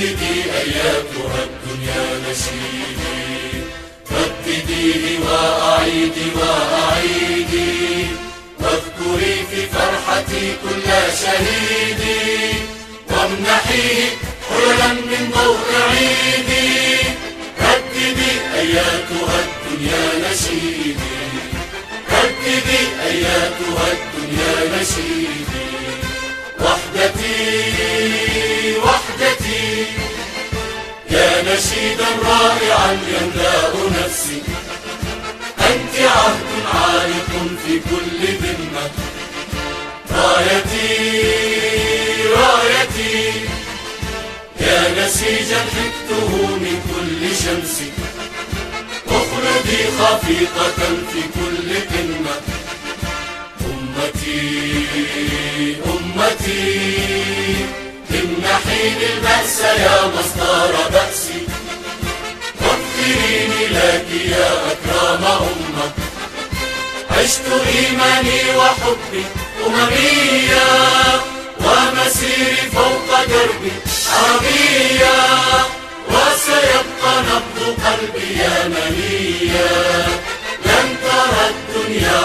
رددي أياتها الدنيا نشيدي، ردديه وأعيدي وأعيدي، واذكري في فرحتي كل شهيدي، وامنحيه حللا من ضوء عيدي. رددي أياتها الدنيا نشيدي، رددي أياتها الدنيا نشيدي. وحدتي وحدتي يا نشيدا رائعا يملأ نفسي، أنت عهد عالق في كل ذمة. رايتي رايتي يا نسيجا حكته من كل شمس، اخلدي خفيقة في كل قمة. أمتي أمتي امنحيني البأس يا مصدر بأسي، واغفريني لك يا أكرم أمة. عشت إيماني وحبي أمميا، ومسيري فوق دربي عربيا، وسيبقى نبض قلبي يمنيا. لن ترى الدنيا